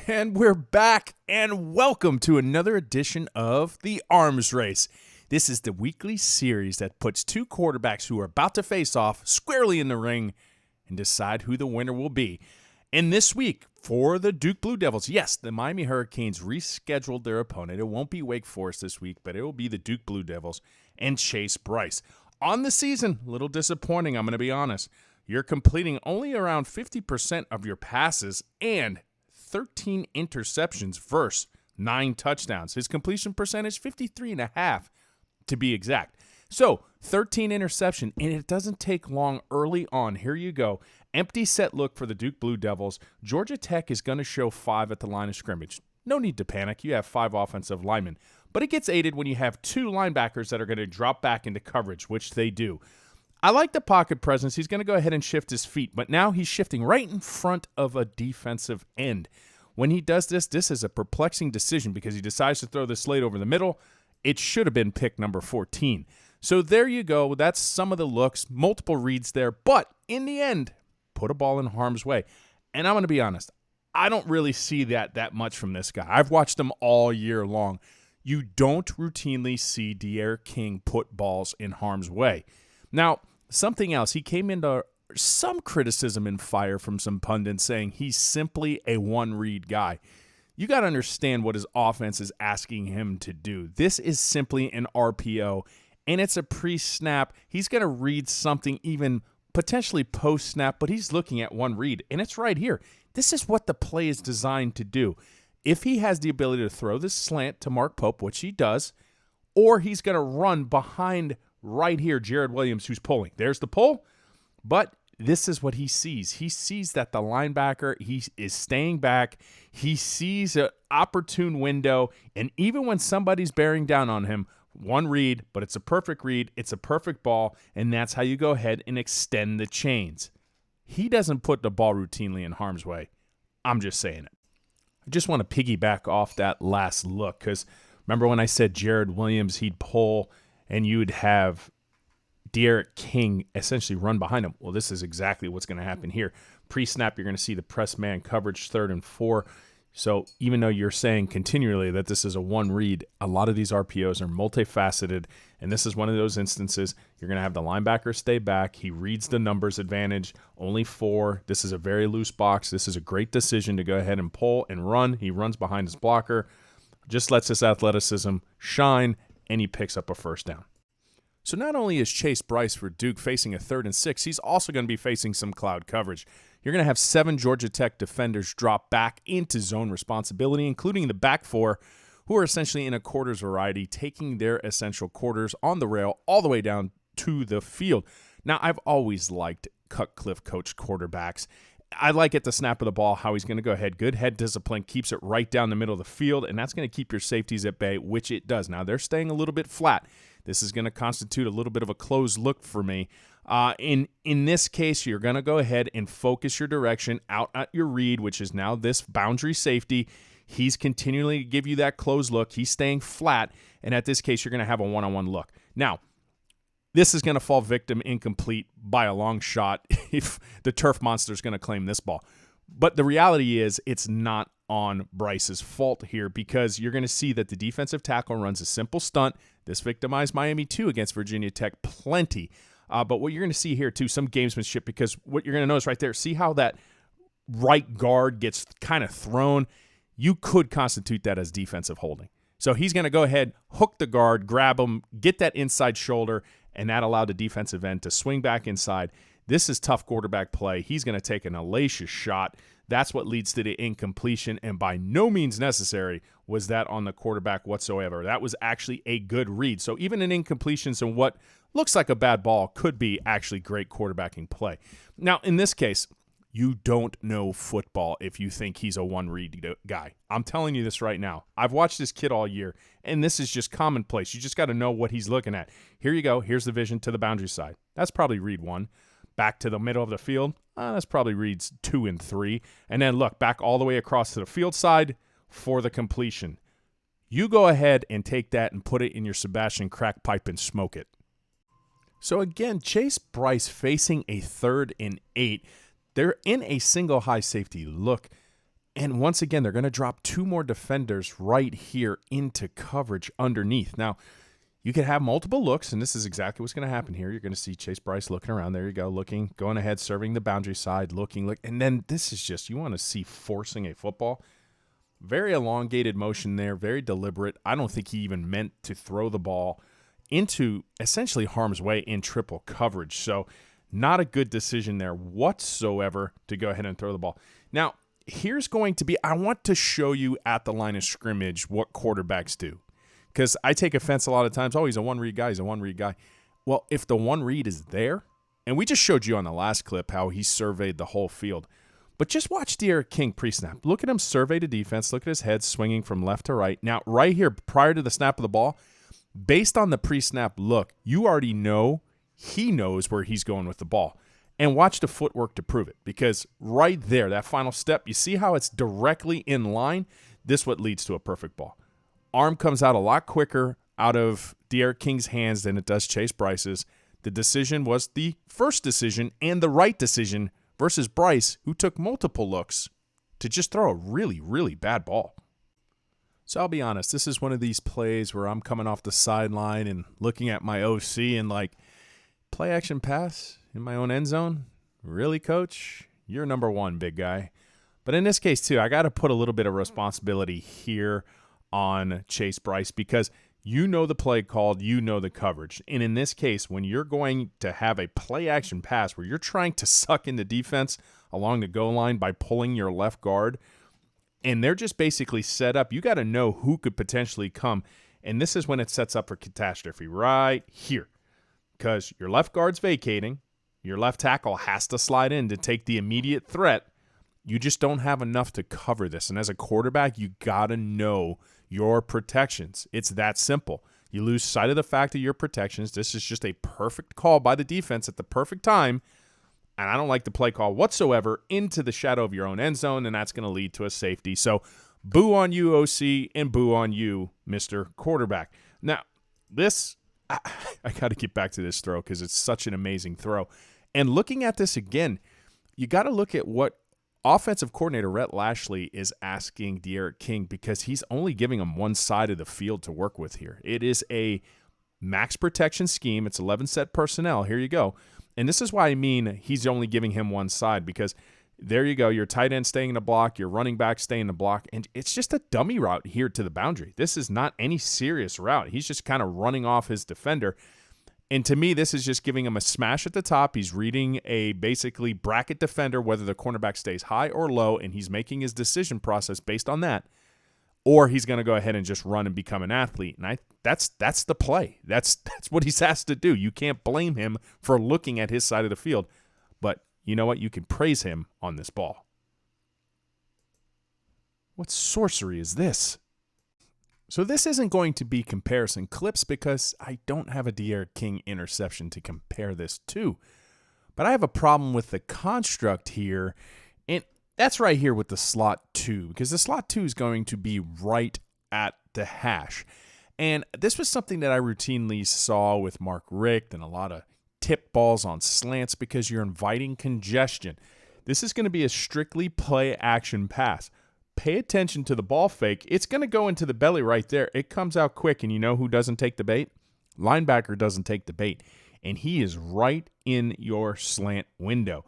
And we're back, and welcome to another edition of the Arms Race. This is the weekly series that puts two quarterbacks who are about to face off squarely in the ring and decide who the winner will be. And this week, for the Duke Blue Devils, yes, the Miami Hurricanes rescheduled their opponent. It won't be Wake Forest this week, but it will be the Duke Blue Devils and Chase Brice. On the season, a little disappointing, I'm going to be honest. You're completing only around 50% of your passes and 13 interceptions versus 9 touchdowns. His completion percentage, 53.5% to be exact. So, 13 interception, and it doesn't take long early on. Here you go. Empty set look for the Duke Blue Devils. Georgia Tech is going to show 5 at the line of scrimmage. No need to panic. You have 5 offensive linemen. But it gets aided when you have 2 linebackers that are going to drop back into coverage, which they do. I like the pocket presence. He's going to go ahead and shift his feet, but now he's shifting right in front of a defensive end. When he does this, this is a perplexing decision because he decides to throw the slate over the middle. It should have been pick number 14. So there you go. That's some of the looks, multiple reads there, but in the end, put a ball in harm's way. And I'm going to be honest, I don't really see that much from this guy. I've watched him all year long. You don't routinely see D'Eriq King put balls in harm's way. Now, something else, he came into some criticism and fire from some pundits saying he's simply a one-read guy. You got to understand what his offense is asking him to do. This is simply an RPO, and it's a pre-snap. He's going to read something even potentially post-snap, but he's looking at one read, and it's right here. This is what the play is designed to do. If he has the ability to throw this slant to Mark Pope, which he does, or he's going to run behind right here, Jared Williams, who's pulling. There's the pull, but this is what he sees. He sees that the linebacker, he is staying back. He sees an opportune window, and even when somebody's bearing down on him, one read, but it's a perfect read, it's a perfect ball, and that's how you go ahead and extend the chains. He doesn't put the ball routinely in harm's way. I'm just saying it. I just want to piggyback off that last look, because remember when I said Jared Williams, he'd pull, and you would have D'Eriq King essentially run behind him. Well, this is exactly what's going to happen here. Pre-snap, you're going to see the press man coverage 3rd and 4. So even though you're saying continually that this is a one read, a lot of these RPOs are multifaceted, and this is one of those instances. You're going to have the linebacker stay back. He reads the numbers advantage, only 4. This is a very loose box. This is a great decision to go ahead and pull and run. He runs behind his blocker, just lets his athleticism shine, and he picks up a first down. So not only is Chase Brice for Duke facing a 3rd and 6, he's also going to be facing some cloud coverage. You're going to have 7 Georgia Tech defenders drop back into zone responsibility, including the back 4, who are essentially in a quarters variety, taking their essential quarters on the rail all the way down to the field. Now, I've always liked Cutcliffe coach quarterbacks. I like at the snap of the ball how he's going to go ahead. Good head discipline, keeps it right down the middle of the field, and that's going to keep your safeties at bay, which it does. Now, they're staying a little bit flat. This is going to constitute a little bit of a closed look for me. In this case, you're going to go ahead and focus your direction out at your read, which is now this boundary safety. He's continually to give you that closed look. He's staying flat, and at this case, you're going to have a one-on-one look. Now, this is going to fall victim incomplete by a long shot if the turf monster is going to claim this ball. But the reality is it's not on Brice's fault here because you're going to see that the defensive tackle runs a simple stunt. This victimized Miami too against Virginia Tech plenty. But what you're going to see here too, some gamesmanship, because what you're going to notice right there, see how that right guard gets kind of thrown? You could constitute that as defensive holding. So he's going to go ahead, hook the guard, grab him, get that inside shoulder, and that allowed the defensive end to swing back inside. This is tough quarterback play. He's going to take an hellacious shot. That's what leads to the incompletion, and by no means necessary was that on the quarterback whatsoever. That was actually a good read. So even an incompletion and what looks like a bad ball could be actually great quarterbacking play. Now, in this case, you don't know football if you think he's a one-read guy. I'm telling you this right now. I've watched this kid all year, and this is just commonplace. You just got to know what he's looking at. Here you go. Here's the vision to the boundary side. That's probably read 1. Back to the middle of the field. That's probably reads 2 and 3. And then look, back all the way across to the field side for the completion. You go ahead and take that and put it in your Sebastian crack pipe and smoke it. So again, Chase Brice facing a 3rd and 8. They're in a single high safety look. And once again, they're going to drop 2 more defenders right here into coverage underneath. Now, you could have multiple looks, and this is exactly what's going to happen here. You're going to see Chase Brice looking around. There you go, looking, going ahead, serving the boundary side, looking. And then this is just, you want to see forcing a football. Very elongated motion there, very deliberate. I don't think he even meant to throw the ball into essentially harm's way in triple coverage. So not a good decision there whatsoever to go ahead and throw the ball. Now, here's going to be, I want to show you at the line of scrimmage what quarterbacks do. Because I take offense a lot of times, oh, he's a one-read guy, he's a one-read guy. Well, if the one read is there, and we just showed you on the last clip how he surveyed the whole field, but just watch D'Eriq King pre-snap. Look at him survey the defense. Look at his head swinging from left to right. Now, right here, prior to the snap of the ball, based on the pre-snap look, you already know he knows where he's going with the ball. And watch the footwork to prove it. Because right there, that final step, you see how it's directly in line? This is what leads to a perfect ball. Arm comes out a lot quicker out of D'Eriq King's hands than it does Chase Brice's. The decision was the first decision and the right decision versus Brice, who took multiple looks to just throw a really, really bad ball. So I'll be honest, this is one of these plays where I'm coming off the sideline and looking at my OC and like, play action pass in my own end zone? Really, coach? You're number one, big guy. But in this case, too, I got to put a little bit of responsibility here on Chase Brice because you know the play called, you know the coverage. And in this case, when you're going to have a play action pass where you're trying to suck in the defense along the goal line by pulling your left guard, and they're just basically set up, you got to know who could potentially come. And this is when it sets up for catastrophe right here. Because your left guard's vacating, your left tackle has to slide in to take the immediate threat. You just don't have enough to cover this. And as a quarterback, you got to know your protections. It's that simple. You lose sight of the fact of your protections. This is just a perfect call by the defense at the perfect time. And I don't like the play call whatsoever into the shadow of your own end zone, and that's going to lead to a safety. So boo on you, OC, and boo on you, Mr. Quarterback. Now, this, I got to get back to this throw because it's such an amazing throw. And looking at this again, you got to look at what offensive coordinator Rhett Lashley is asking D'Eriq King because he's only giving him one side of the field to work with here. It is a max protection scheme. It's 11 set personnel. Here you go. And this is why I mean he's only giving him one side because there you go. Your tight end staying in the block, your running back staying in the block, and it's just a dummy route here to the boundary. This is not any serious route. He's just kind of running off his defender. And to me, this is just giving him a smash at the top. He's reading a basically bracket defender, whether the cornerback stays high or low, and he's making his decision process based on that. Or he's going to go ahead and just run and become an athlete. And that's the play. That's what he's asked to do. You can't blame him for looking at his side of the field. But you know what? You can praise him on this ball. What sorcery is this? So this isn't going to be comparison clips because I don't have a D'Eriq King interception to compare this to. But I have a problem with the construct here, and that's right here with the slot 2, because the slot 2 is going to be right at the hash. And this was something that I routinely saw with Mark Richt and a lot of tip balls on slants because you're inviting congestion. This is going to be a strictly play action pass. Pay attention to the ball fake. It's going to go into the belly right there. It comes out quick, and you know who doesn't take the bait? Linebacker doesn't take the bait, and he is right in your slant window.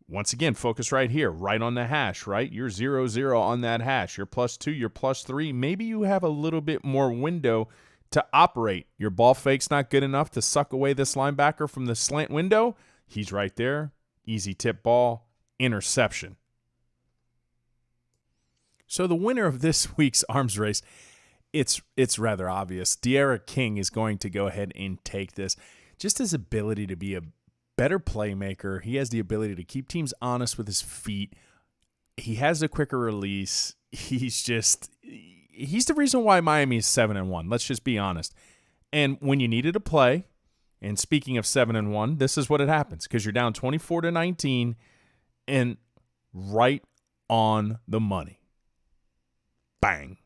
Once again, focus right here, right on the hash, right? You're 0-0 on that hash. You're +2, you're +3. Maybe you have a little bit more window to operate. Your ball fake's not good enough to suck away this linebacker from the slant window. He's right there. Easy tip ball, interception. So the winner of this week's arms race, it's rather obvious. D'Eriq King is going to go ahead and take this. Just his ability to be a better playmaker. He has the ability to keep teams honest with his feet. He has a quicker release. He's the reason why Miami is 7-1. Let's just be honest. And when you needed a play, and speaking of 7-1, this is what it happens because you're down 24-19 and right on the money. Bang.